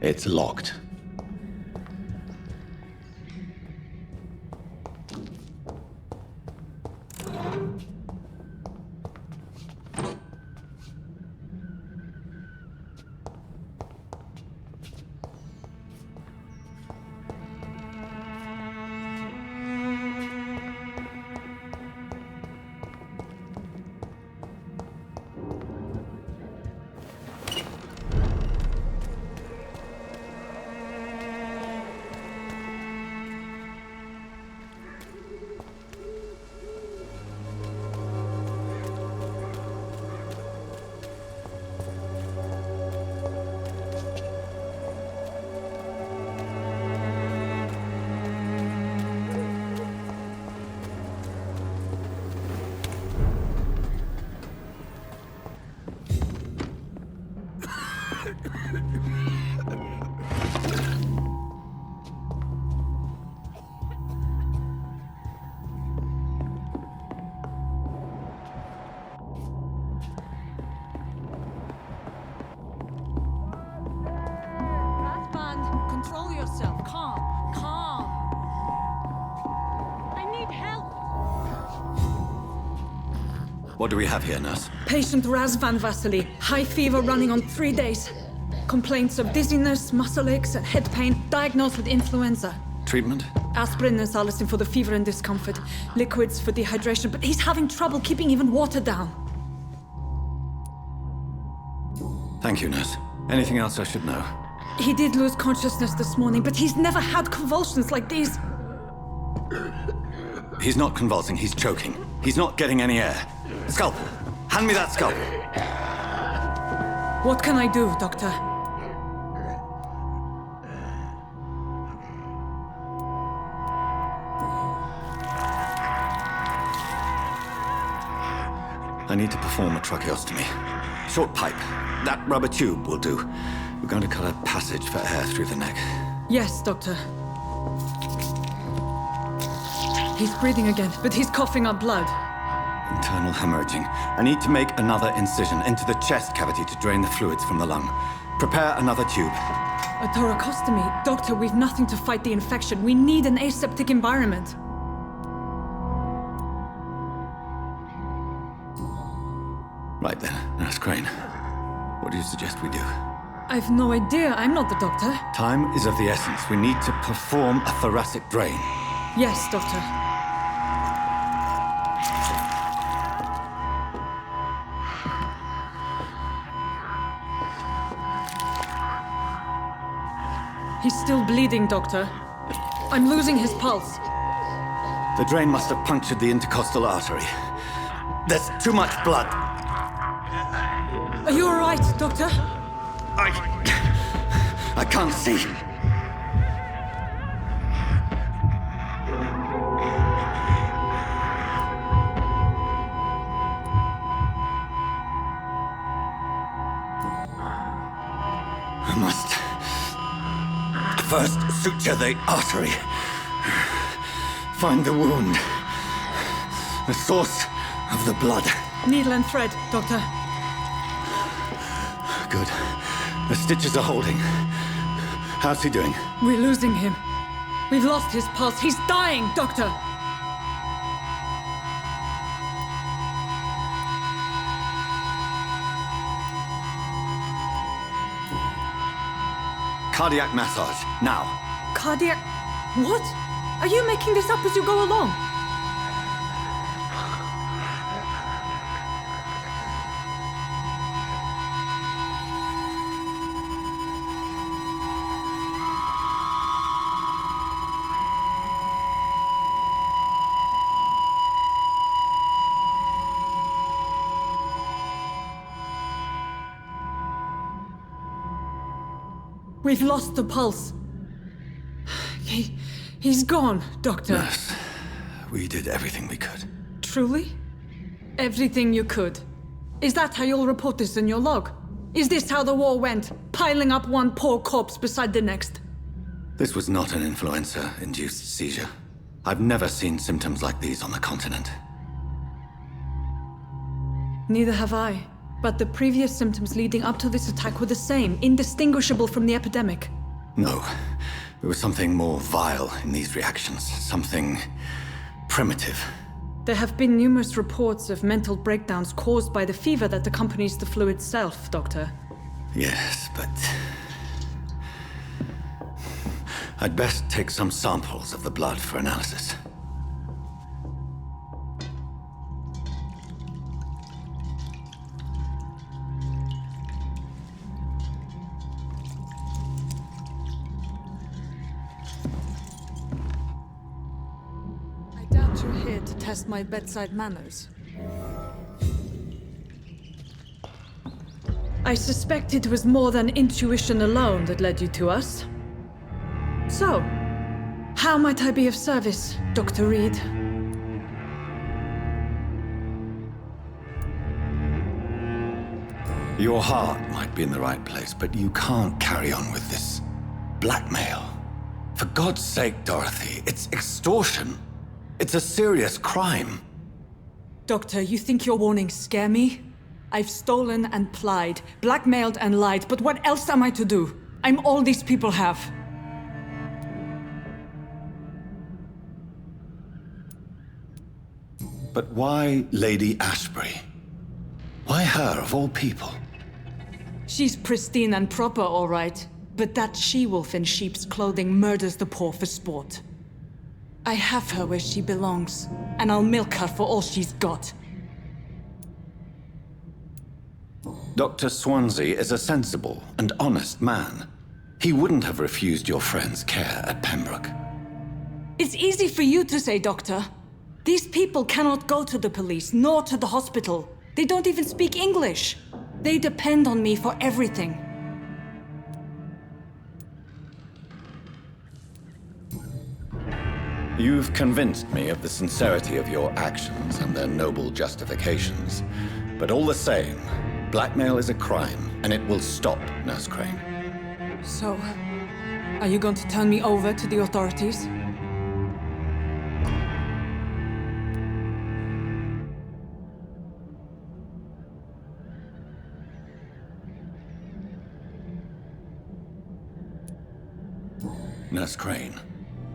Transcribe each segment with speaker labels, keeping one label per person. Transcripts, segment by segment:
Speaker 1: It's locked.
Speaker 2: Control yourself. Calm. Calm. I need help.
Speaker 3: What do we have here, nurse?
Speaker 2: Patient Razvan Vasily. High fever running on 3 days. Complaints of dizziness, muscle aches, and head pain. Diagnosed with influenza.
Speaker 3: Treatment?
Speaker 2: Aspirin and salicin for the fever and discomfort. Liquids for dehydration, but he's having trouble keeping even water down.
Speaker 3: Thank you, nurse. Anything else I should know?
Speaker 2: He did lose consciousness this morning, but he's never had convulsions like these.
Speaker 3: He's not convulsing, he's choking. He's not getting any air. Scalpel! Hand me that scalpel!
Speaker 2: What can I do, Doctor?
Speaker 3: I need to perform a tracheostomy. Short pipe. That rubber tube will do. We're going to cut a passage for air through the neck.
Speaker 2: Yes, Doctor. He's breathing again, but he's coughing up blood.
Speaker 3: Internal hemorrhaging. I need to make another incision into the chest cavity to drain the fluids from the lung. Prepare another tube.
Speaker 2: A thoracostomy? Doctor, we've nothing to fight the infection. We need an aseptic environment.
Speaker 3: Right then, Nurse Crane. What do you suggest we do?
Speaker 2: I've no idea. I'm not the doctor.
Speaker 3: Time is of the essence. We need to perform a thoracic drain.
Speaker 2: Yes, Doctor. He's still bleeding, Doctor. I'm losing his pulse.
Speaker 3: The drain must have punctured the intercostal artery. There's too much blood.
Speaker 2: Are you all right, Doctor?
Speaker 3: I can't see. I must first suture the artery. Find the wound. The source of the blood.
Speaker 2: Needle and thread, Doctor.
Speaker 3: Good. The stitches are holding. How's he doing?
Speaker 2: We're losing him. We've lost his pulse. He's dying, Doctor.
Speaker 3: Cardiac massage, now.
Speaker 2: Cardiac... What? Are you making this up as you go along? We've lost the pulse. He's gone, Doctor.
Speaker 3: Nurse, we did everything we could.
Speaker 2: Truly? Everything you could. Is that how you'll report this in your log? Is this how the war went? Piling up one poor corpse beside the next?
Speaker 3: This was not an influenza-induced seizure. I've never seen symptoms like these on the continent.
Speaker 2: Neither have I. But the previous symptoms leading up to this attack were the same, indistinguishable from the epidemic.
Speaker 3: No. There was something more vile in these reactions. Something primitive.
Speaker 2: There have been numerous reports of mental breakdowns caused by the fever that accompanies the flu itself, Doctor.
Speaker 3: Yes, but... I'd best take some samples of the blood for analysis.
Speaker 2: I doubt you're here to test my bedside manners. I suspect it was more than intuition alone that led you to us. So, how might I be of service, Dr. Reed?
Speaker 3: Your heart might be in the right place, but you can't carry on with this blackmail. For God's sake, Dorothy, it's extortion. It's a serious crime.
Speaker 2: Doctor, you think your warnings scare me? I've stolen and plied, blackmailed and lied, but what else am I to do? I'm all these people have.
Speaker 3: But why Lady Ashbury? Why her, of all people?
Speaker 2: She's pristine and proper, all right. But that she-wolf in sheep's clothing murders the poor for sport. I have her where she belongs, and I'll milk her for all she's got.
Speaker 3: Dr. Swansea is a sensible and honest man. He wouldn't have refused your friend's care at Pembroke.
Speaker 2: It's easy for you to say, Doctor. These people cannot go to the police, nor to the hospital. They don't even speak English. They depend on me for everything.
Speaker 3: You've convinced me of the sincerity of your actions and their noble justifications. But all the same, blackmail is a crime, and it will stop, Nurse Crane.
Speaker 2: So, are you going to turn me over to the authorities?
Speaker 3: Nurse Crane,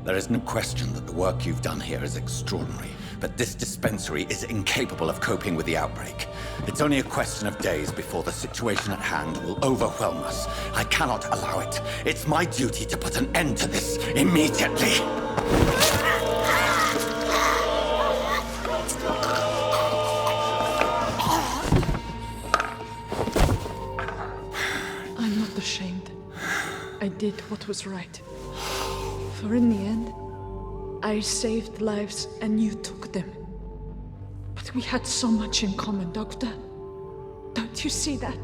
Speaker 3: there is no question that the work you've done here is extraordinary, but this dispensary is incapable of coping with the outbreak. It's only a question of days before the situation at hand will overwhelm us. I cannot allow it. It's my duty to put an end to this immediately.
Speaker 2: I'm not ashamed. I did what was right. For in the end, I saved lives and you took them. But we had so much in common, Doctor. Don't you see that?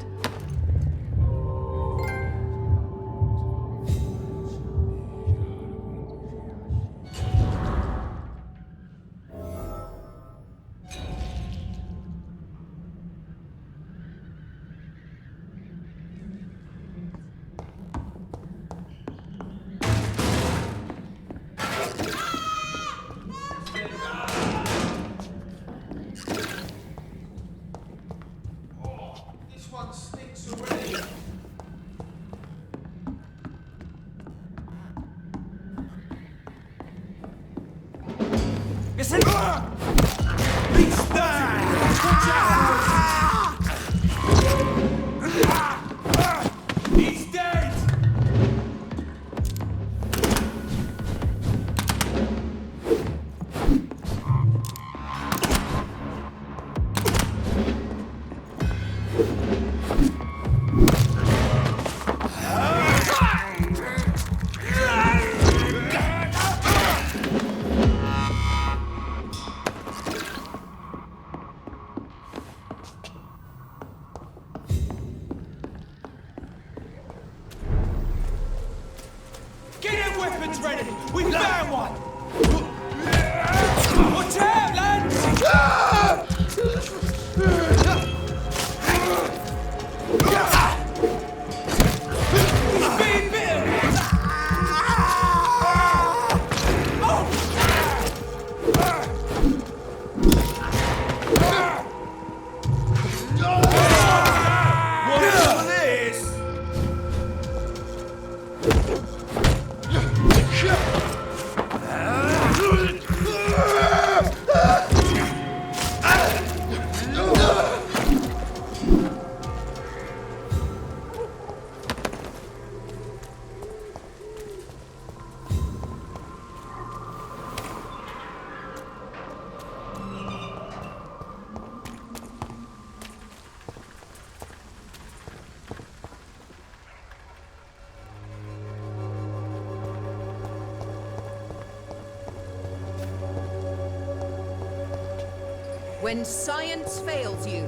Speaker 1: When science fails you,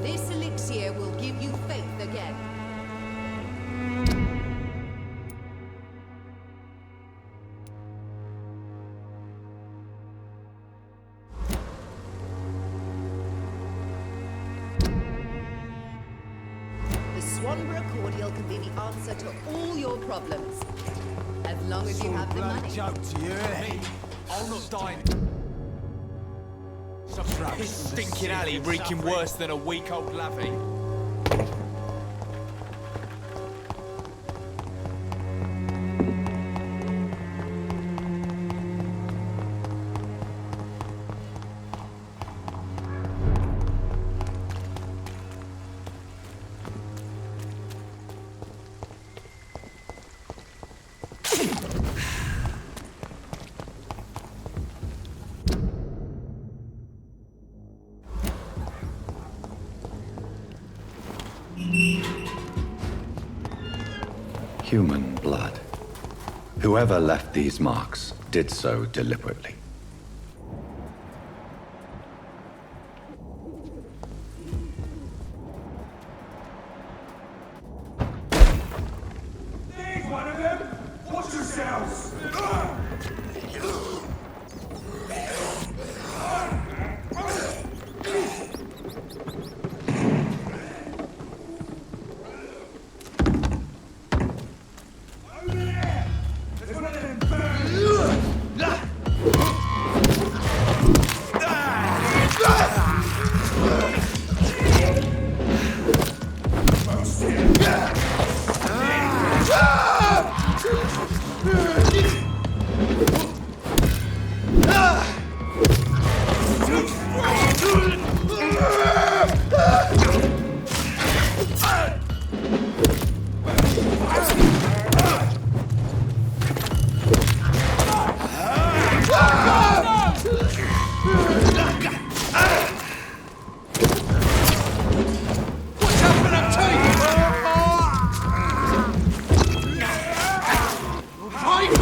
Speaker 1: this elixir will give you faith again. The Swanborough cordial can be the answer to all your problems. As long as you have the money.
Speaker 4: Joke to you, eh? I'm not dying. This stinking alley reeking worse than a week-old lavvy.
Speaker 3: Human blood. Whoever left these marks did so deliberately.
Speaker 5: There's one of them! Watch yourselves! Over there! There's one of them Fight!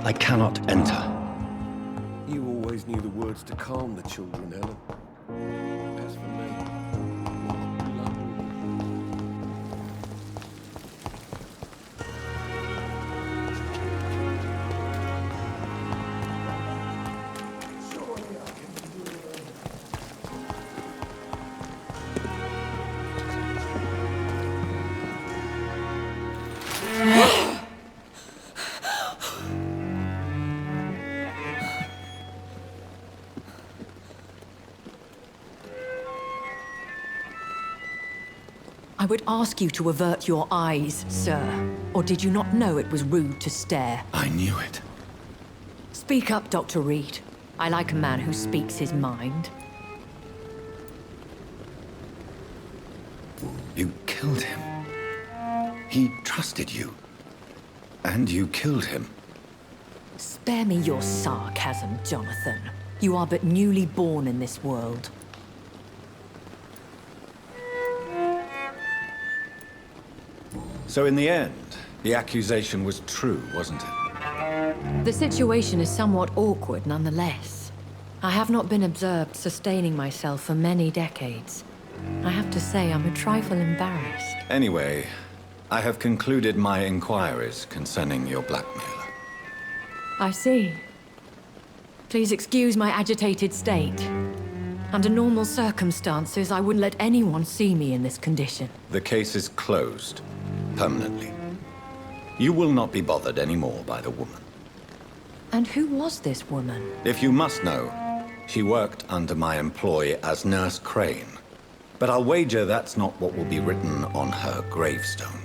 Speaker 3: I cannot enter.
Speaker 6: You always knew the words to calm the children, Helen. As for me,
Speaker 7: I would ask you to avert your eyes, sir. Or did you not know it was rude to stare?
Speaker 3: I knew it.
Speaker 7: Speak up, Dr. Reed. I like a man who speaks his mind.
Speaker 3: You killed him. He trusted you. And you killed him.
Speaker 7: Spare me your sarcasm, Jonathan. You are but newly born in this world.
Speaker 3: So in the end, the accusation was true, wasn't it?
Speaker 7: The situation is somewhat awkward nonetheless. I have not been observed sustaining myself for many decades. I have to say I'm a trifle embarrassed.
Speaker 3: Anyway, I have concluded my inquiries concerning your blackmailer.
Speaker 7: I see. Please excuse my agitated state. Under normal circumstances, I wouldn't let anyone see me in this condition.
Speaker 3: The case is closed. Permanently. You will not be bothered anymore by the woman.
Speaker 7: And who was this woman?
Speaker 3: If you must know, she worked under my employ as Nurse Crane. But I'll wager that's not what will be written on her gravestone.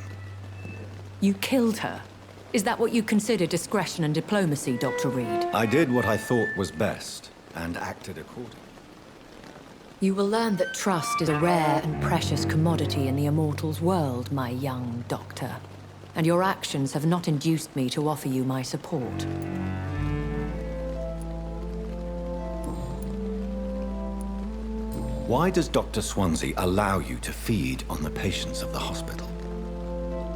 Speaker 7: You killed her? Is that what you consider discretion and diplomacy, Dr. Reed?
Speaker 3: I did what I thought was best, and acted accordingly.
Speaker 7: You will learn that trust is a rare and precious commodity in the Immortals world, my young doctor. And your actions have not induced me to offer you my support.
Speaker 3: Why does Dr. Swansea allow you to feed on the patients of the hospital?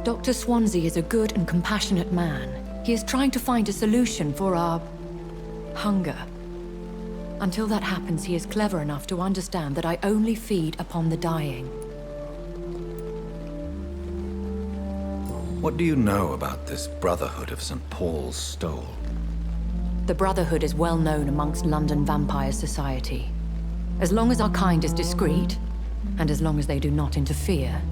Speaker 7: Dr. Swansea is a good and compassionate man. He is trying to find a solution for our hunger. Until that happens, he is clever enough to understand that I only feed upon the dying.
Speaker 3: What do you know about this Brotherhood of St. Paul's Stole?
Speaker 7: The Brotherhood is well known amongst London Vampire Society. As long as our kind is discreet, and as long as they do not interfere,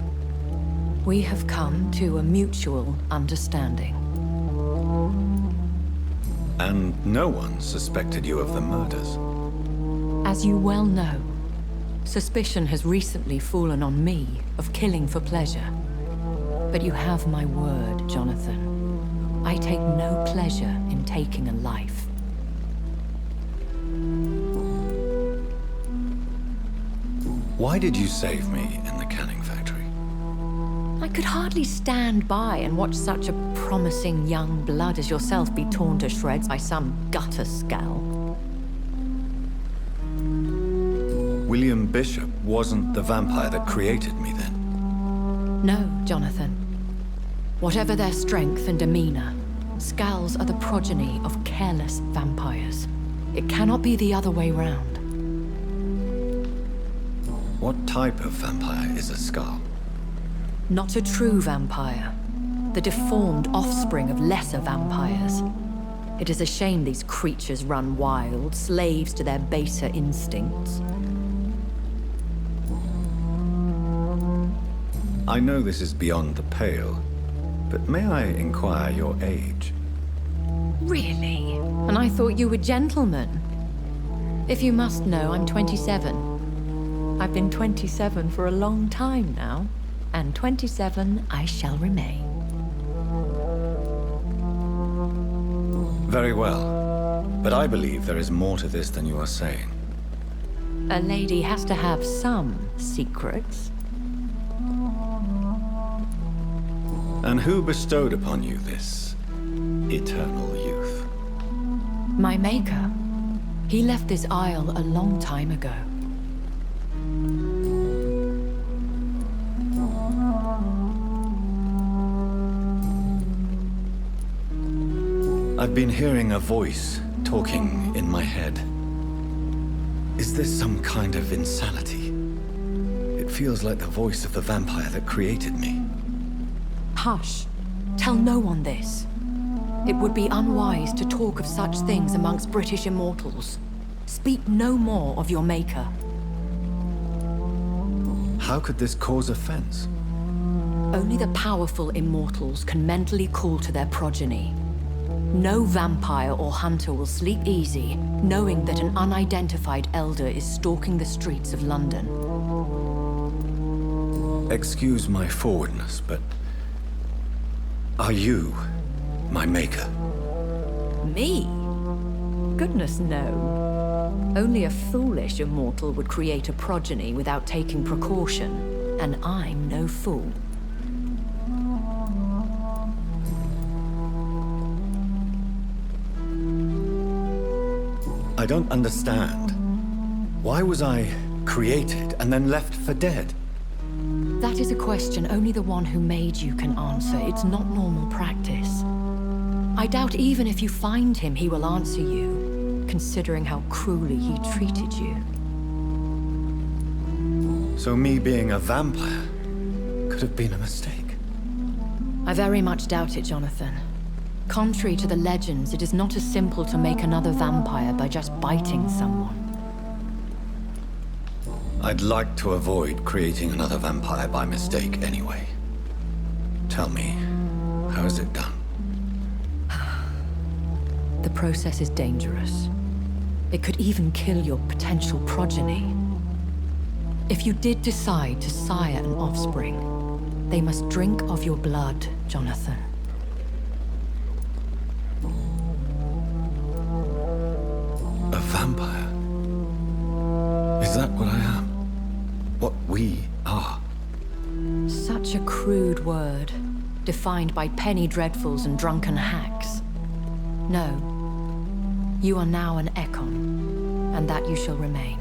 Speaker 7: we have come to a mutual understanding.
Speaker 3: And no one suspected you of the murders?
Speaker 7: As you well know, suspicion has recently fallen on me of killing for pleasure. But you have my word, Jonathan. I take no pleasure in taking a life.
Speaker 3: Why did you save me in the canning factory?
Speaker 7: I could hardly stand by and watch such a promising young blood as yourself be torn to shreds by some gutter scowl.
Speaker 3: William Bishop wasn't the vampire that created me then?
Speaker 7: No, Jonathan. Whatever their strength and demeanor, Scowls are the progeny of careless vampires. It cannot be the other way round.
Speaker 3: What type of vampire is a Skull?
Speaker 7: Not a true vampire. The deformed offspring of lesser vampires. It is a shame these creatures run wild, slaves to their baser instincts.
Speaker 3: I know this is beyond the pale, but may I inquire your age?
Speaker 7: Really? And I thought you were gentlemen. If you must know, I'm 27. I've been 27 for a long time now, and 27 I shall remain.
Speaker 3: Very well, but I believe there is more to this than you are saying.
Speaker 7: A lady has to have some secrets.
Speaker 3: And who bestowed upon you this eternal youth?
Speaker 7: My maker. He left this isle a long time ago.
Speaker 3: I've been hearing a voice talking in my head. Is this some kind of insanity? It feels like the voice of the vampire that created me.
Speaker 7: Hush. Tell no one this. It would be unwise to talk of such things amongst British immortals. Speak no more of your maker.
Speaker 3: How could this cause offense?
Speaker 7: Only the powerful immortals can mentally call to their progeny. No vampire or hunter will sleep easy, knowing that an unidentified elder is stalking the streets of London.
Speaker 3: Excuse my forwardness, but... are you my maker?
Speaker 7: Me? Goodness, no. Only a foolish immortal would create a progeny without taking precaution, and I'm no fool.
Speaker 3: I don't understand. Why was I created and then left for dead?
Speaker 7: That is a question only the one who made you can answer. It's not normal practice. I doubt even if you find him, he will answer you, considering how cruelly he treated you.
Speaker 3: So me being a vampire could have been a mistake.
Speaker 7: I very much doubt it, Jonathan. Contrary to the legends, it is not as simple to make another vampire by just biting someone.
Speaker 3: I'd like to avoid creating another vampire by mistake anyway. Tell me, how is it done?
Speaker 7: The process is dangerous. It could even kill your potential progeny. If you did decide to sire an offspring, they must drink of your blood, Jonathan.
Speaker 3: A vampire? Is that what I am? What we are?
Speaker 7: Such a crude word, defined by penny dreadfuls and drunken hacks. No. You are now an Ekon, and that you shall remain.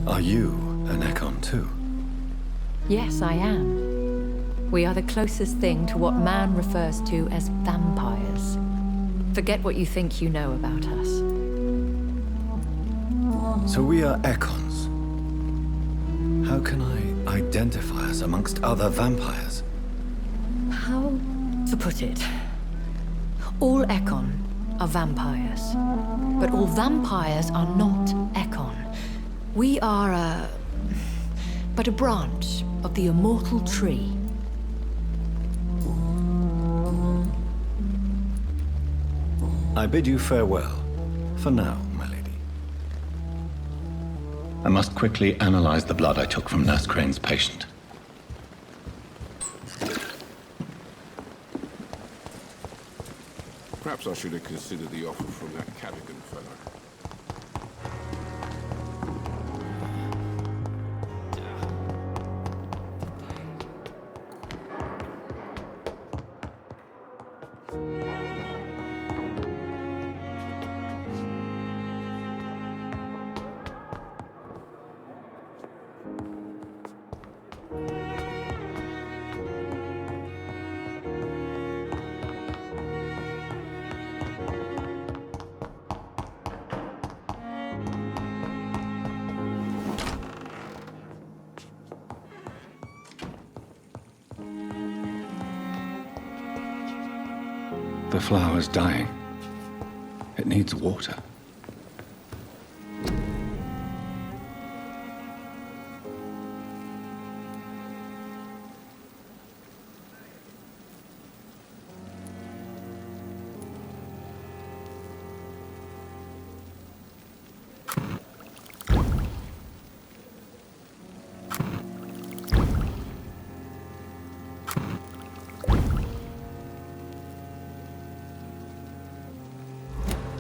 Speaker 3: Are you an Ekon too?
Speaker 7: Yes, I am. We are the closest thing to what man refers to as vampires. Forget what you think you know about us.
Speaker 3: So we are Ekons. How can I identify us amongst other vampires?
Speaker 7: How to put it? All Ekon are vampires. But all vampires are not Ekon. We are but a branch of the immortal tree.
Speaker 3: I bid you farewell, for now, my lady. I must quickly analyze the blood I took from Nurse Crane's patient.
Speaker 6: Perhaps I should have considered the offer from that Cadogan fellow.
Speaker 3: The flower's dying. It needs water.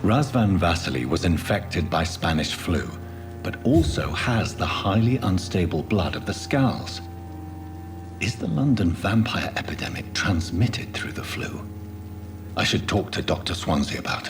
Speaker 3: Razvan Vasily was infected by Spanish flu, but also has the highly unstable blood of the Scowls. Is the London vampire epidemic transmitted through the flu? I should talk to Dr. Swansea about it.